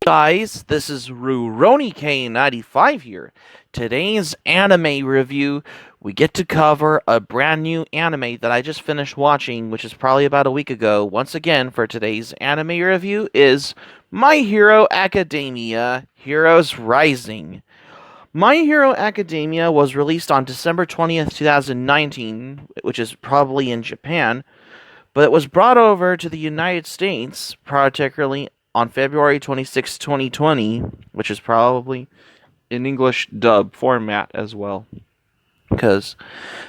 Guys, this is RuRoniK95 here. Today's anime review, we get to cover a brand new anime that I just finished watching, which is probably about a week ago. Once again, for today's anime review is My Hero Academia Heroes Rising. My Hero Academia was released on December 20th, 2019, which is probably in Japan, but it was brought over to the United States, particularly on February 26, 2020, which is probably in English dub format as well, because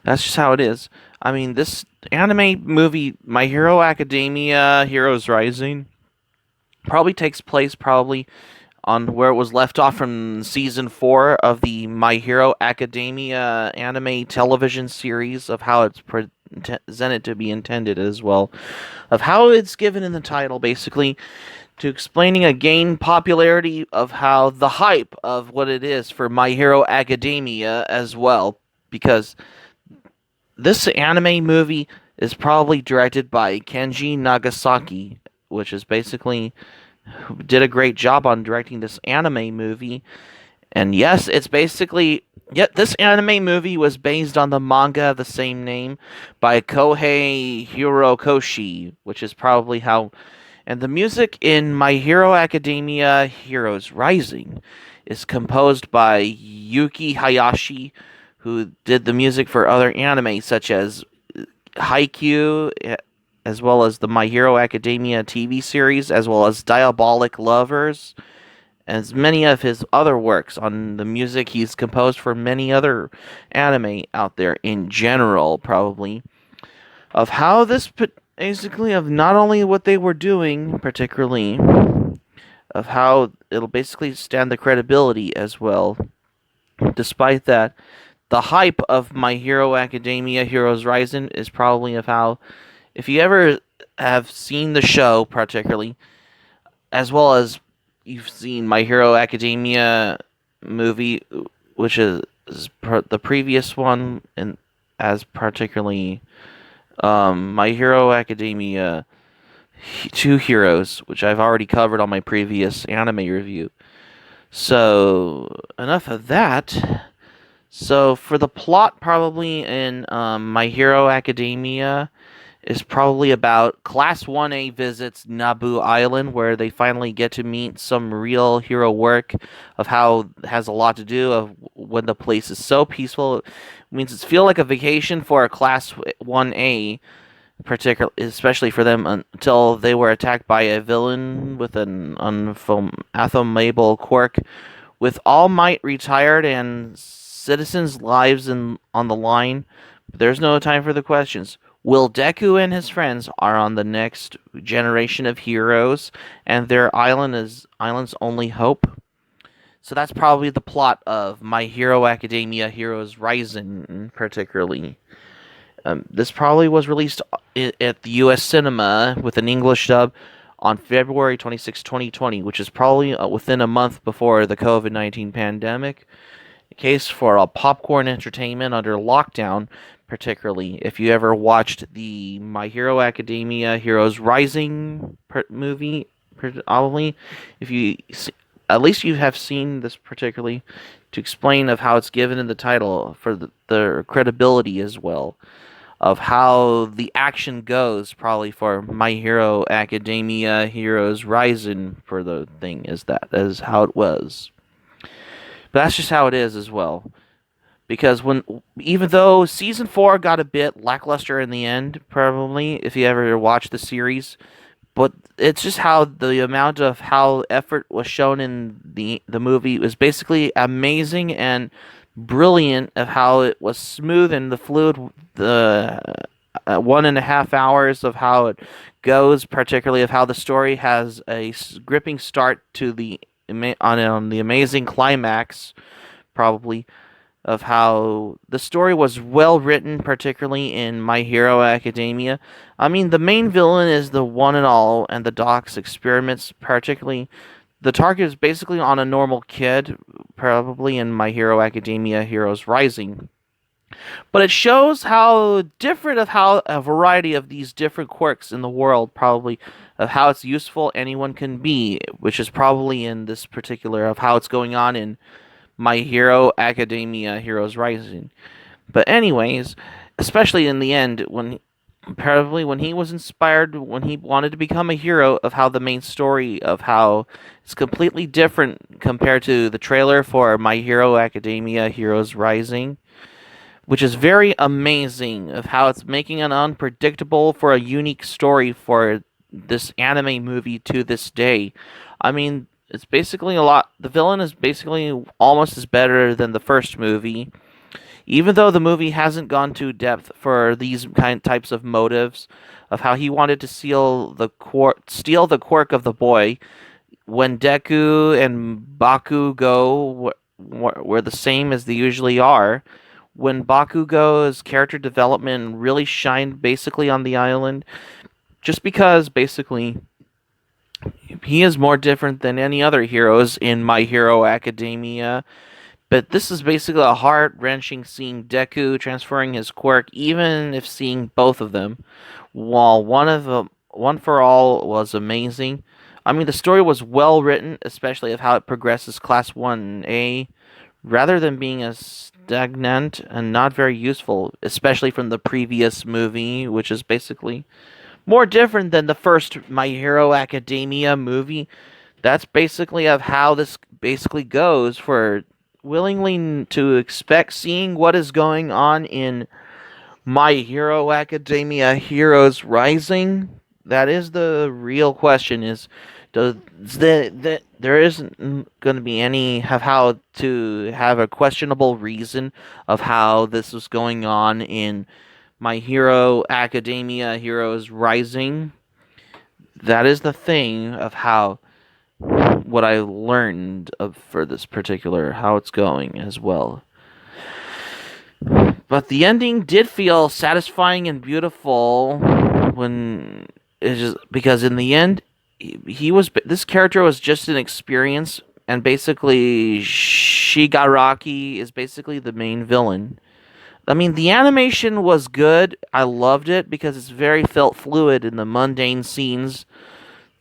that's just how it is. I mean, this anime movie, My Hero Academia Heroes Rising, probably takes place probably on where it was left off from season 4 of the My Hero Academia anime television series, of how it's presented to be intended as well, of how it's given in the title, basically, to explaining again popularity of how the hype of what it is for My Hero Academia as well, because this anime movie is probably directed by Kenji Nagasaki, which is basically did a great job on directing this anime movie. And yes, it's basically this anime movie was based on the manga of the same name by Kohei Hirokoshi, which is probably how. And the music in My Hero Academia Heroes Rising is composed by Yuki Hayashi, who did the music for other anime such as Haikyuu, as well as the My Hero Academia TV series, as well as Diabolic Lovers, as many of his other works on the music he's composed for many other anime out there in general, probably. Of how this basically, of not only what they were doing, particularly, of how it'll basically stand the credibility as well. Despite that, the hype of My Hero Academia Heroes Rising is probably of how, if you ever have seen the show, particularly, as well as you've seen My Hero Academia movie, which is the previous one, and as particularly My Hero Academia Two Heroes, which I've already covered on my previous anime review. So, enough of that. So, for the plot, probably in My Hero Academia, is probably about Class 1A visits Naboo Island, where they finally get to meet some real hero work, of how it has a lot to do of when the place is so peaceful. It means it's feel like a vacation for a Class 1A, particularly, especially for them, until they were attacked by a villain with an unfathomable quirk. With All Might retired and citizens' lives on the line, there's no time for the questions. Will Deku and his friends are on the next generation of heroes, and their island is island's only hope? So that's probably the plot of My Hero Academia Heroes Rising, particularly. This probably was released at the U.S. cinema with an English dub on February 26, 2020, which is probably within a month before the COVID-19 pandemic. A case for a popcorn entertainment under lockdown, particularly if you ever watched the My Hero Academia Heroes Rising movie, probably, if you at least you have seen this particularly, to explain of how it's given in the title for the credibility as well, of how the action goes, probably for My Hero Academia Heroes Rising, for the thing that is how it was. But that's just how it is as well. Because even though season 4 got a bit lackluster in the end, probably, if you ever watched the series, but it's just how the amount of how effort was shown in the movie was basically amazing and brilliant, of how it was smooth and the fluid, the 1.5 hours of how it goes, particularly of how the story has a gripping start to the on the amazing climax, probably, of how the story was well written, particularly in My Hero Academia. I mean, the main villain is the one and all, and the Doc's experiments, particularly. The target is basically on a normal kid, probably in My Hero Academia Heroes Rising. But it shows how different of how a variety of these different quirks in the world, probably of how it's useful anyone can be, which is probably in this particular of how it's going on in My Hero Academia Heroes Rising. But anyways, especially in the end when probably when he was inspired when he wanted to become a hero, of how the main story of how it's completely different compared to the trailer for My Hero Academia Heroes Rising, which is very amazing of how it's making an unpredictable for a unique story for this anime movie to this day. I mean, it's basically a lot. The villain is basically almost as better than the first movie, even though the movie hasn't gone to depth for these kind types of motives of how he wanted to steal the quirk of the boy. When Deku and Bakugo were the same as they usually are, when Bakugo's character development really shined basically on the island, just because basically he is more different than any other heroes in My Hero Academia. But this is basically a heart wrenching seeing Deku transferring his quirk, even if seeing both of them. While one for all was amazing. I mean, the story was well written, especially of how it progresses Class 1A, rather than being a stagnant and not very useful, especially from the previous movie, which is basically more different than the first My Hero Academia movie. That's basically of how this basically goes for willingly to expect seeing what is going on in My Hero Academia Heroes Rising. That is the real question is does there isn't going to be any have how to have a questionable reason of how this was going on in My Hero Academia Heroes Rising. That is the thing of how what I learned of for this particular how it's going as well. But the ending did feel satisfying and beautiful when it's just because in the end he was this character was just an experience, and basically Shigaraki is basically the main villain. I mean, the animation was good. I loved it because it's very felt fluid in the mundane scenes.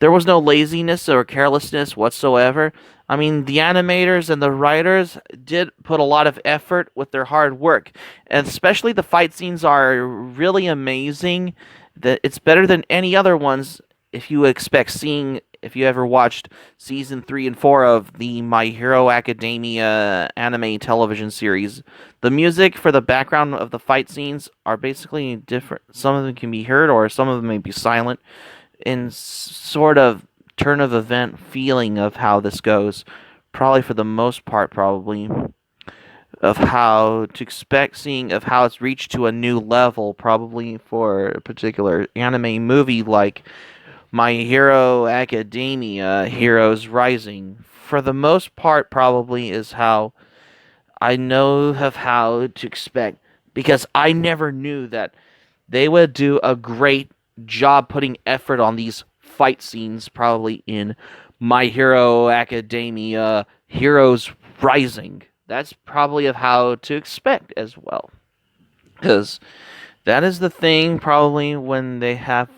There was no laziness or carelessness whatsoever. I mean, the animators and the writers did put a lot of effort with their hard work, and especially the fight scenes are really amazing. That it's better than any other ones if you expect seeing if you ever watched season 3 and 4 of the My Hero Academia anime television series. The music for the background of the fight scenes are basically different. Some of them can be heard or some of them may be silent in sort of turn of event feeling of how this goes. Probably for the most part, probably of how to expect seeing of how it's reached to a new level, probably for a particular anime movie like My Hero Academia Heroes Rising. For the most part, probably is how I know of how to expect because I never knew that they would do a great job putting effort on these fight scenes probably in My Hero Academia Heroes Rising. That's probably of how to expect as well. Because that is the thing probably when they have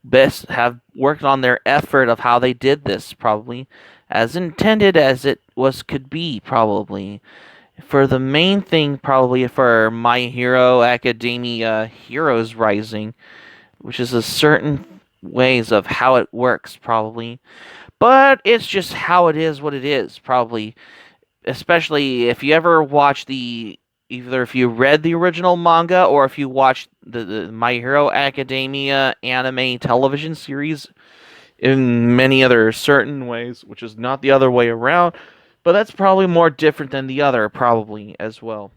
best have worked on their effort of how they did this probably as intended as it was could be probably for the main thing probably for My Hero Academia Heroes Rising, which is a certain ways of how it works probably, but it's just how it is what it is probably, especially if you ever watch the either if you read the original manga or if you watched the My Hero Academia anime television series in many other certain ways, which is not the other way around, but that's probably more different than the other probably as well,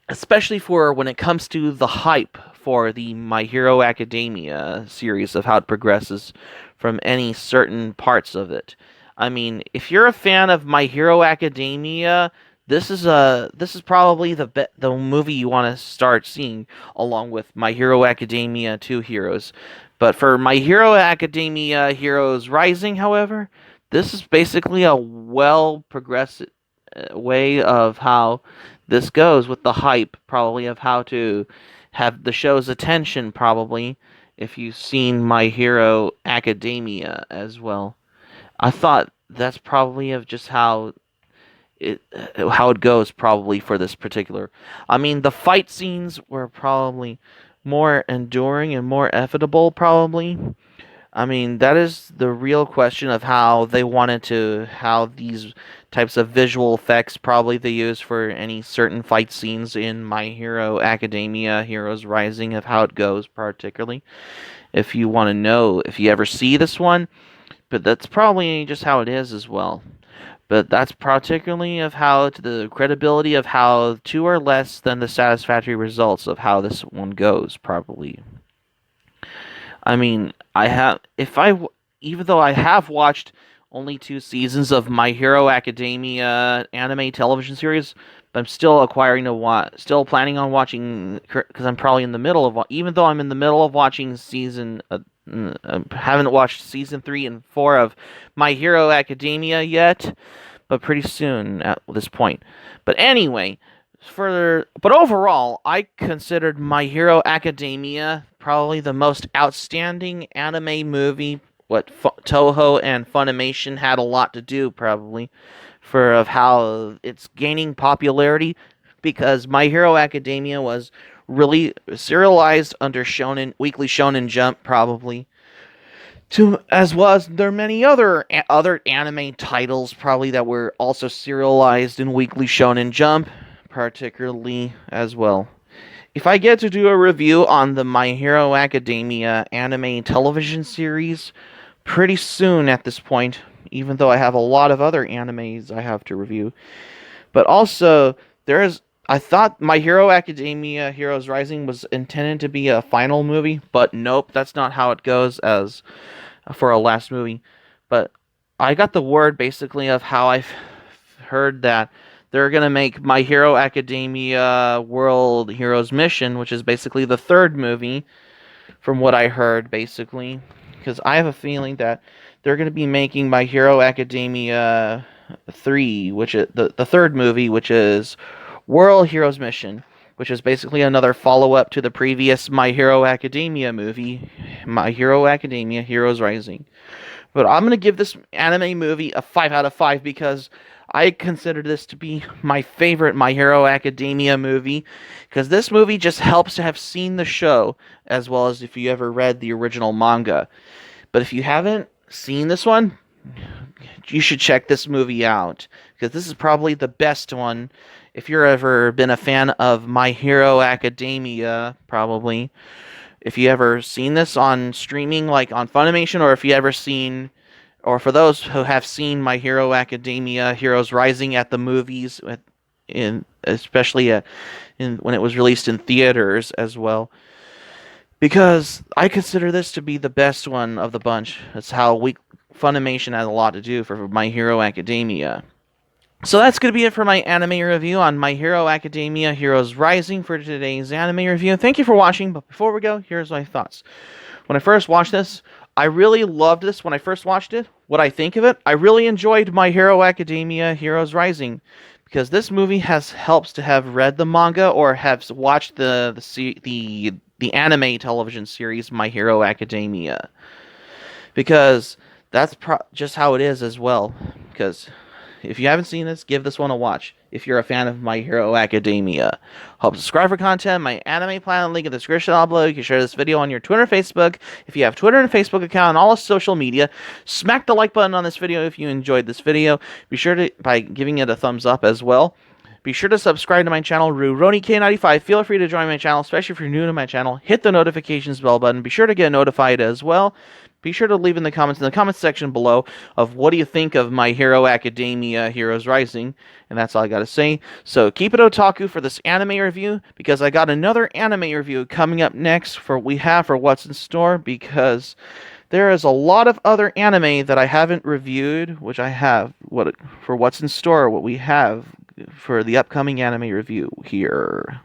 especially for when it comes to the hype for the My Hero Academia series of how it progresses from any certain parts of it. I mean, if you're a fan of My Hero Academia, this is probably the movie you want to start seeing along with My Hero Academia 2 Heroes. But for My Hero Academia Heroes Rising, however, this is basically a well progressed way of how this goes with the hype, probably of how to have the show's attention, probably, if you've seen My Hero Academia as well. I thought that's probably of just it how it goes probably for this particular. I mean, the fight scenes were probably more enduring and more inevitable, probably. I mean, that is the real question of how these types of visual effects probably they use for any certain fight scenes in My Hero Academia, Heroes Rising, of how it goes, particularly. If you want to know, if you ever see this one, but that's probably just how it is as well. But that's particularly of how to the credibility of how two are less than the satisfactory results of how this one goes, probably. I mean, even though I have watched only 2 seasons of My Hero Academia anime television series, but I'm still still planning on watching because I'm probably in the middle of, even though I'm in the middle of watching haven't watched season 3 and 4 of My Hero Academia yet, but pretty soon at this point. But anyway, but overall, I considered My Hero Academia probably the most outstanding anime movie. What Toho and Funimation had a lot to do, probably, for of how it's gaining popularity, because My Hero Academia was really serialized under Weekly Shonen Jump, probably. As well as there are many other anime titles probably that were also serialized in Weekly Shonen Jump, particularly as well. If I get to do a review on the My Hero Academia anime television series pretty soon at this point, even though I have a lot of other animes I have to review, but also I thought My Hero Academia Heroes Rising was intended to be a final movie, but nope, that's not how it goes as for a last movie. But I got the word basically of how I've heard that they're gonna make My Hero Academia World Heroes Mission, which is basically the third movie, from what I heard, basically. Because I have a feeling that they're gonna be making My Hero Academia 3, which is the third movie, which is World Heroes Mission, which is basically another follow-up to the previous My Hero Academia movie, My Hero Academia Heroes Rising. But I'm going to give this anime movie a 5 out of 5 because I consider this to be my favorite My Hero Academia movie, because this movie just helps to have seen the show, as well as if you ever read the original manga. But if you haven't seen this one, you should check this movie out, because this is probably the best one. If you've ever been a fan of My Hero Academia, probably. If you ever seen this on streaming, like on Funimation, or if you ever seen, or for those who have seen My Hero Academia Heroes Rising at the movies, especially when it was released in theaters as well. Because I consider this to be the best one of the bunch. That's how Funimation has a lot to do for My Hero Academia. So that's going to be it for my anime review on My Hero Academia Heroes Rising for today's anime review. Thank you for watching, but before we go, here's my thoughts. When I first watched this, I really loved this when I first watched it. What I think of it, I really enjoyed My Hero Academia Heroes Rising, because this movie helps to have read the manga or have watched the anime television series My Hero Academia. Because that's just how it is as well. Because if you haven't seen this, give this one a watch. If you're a fan of My Hero Academia, help subscribe for content. My anime plan link in the description down below. You can share this video on your Twitter and Facebook. If you have Twitter and Facebook account and all social media, smack the like button on this video if you enjoyed this video. Be sure to by giving it a thumbs up as well. Be sure to subscribe to my channel, RuRoniK95. Feel free to join my channel, especially if you're new to my channel. Hit the notifications bell button. Be sure to get notified as well. Be sure to leave in the comments section below of what do you think of My Hero Academia Heroes Rising. And that's all I gotta say. So keep it otaku for this anime review, because I got another anime review coming up next for what's in store, because there is a lot of other anime that I haven't reviewed, which I have for what's in store, what we have for the upcoming anime review here.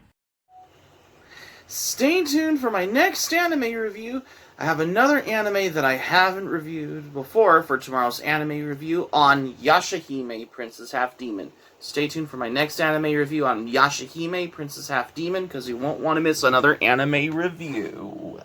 Stay tuned for my next anime review. I have another anime that I haven't reviewed before for tomorrow's anime review on Yashahime, Princess Half Demon. Stay tuned for my next anime review on Yashahime, Princess Half Demon, because you won't want to miss another anime review.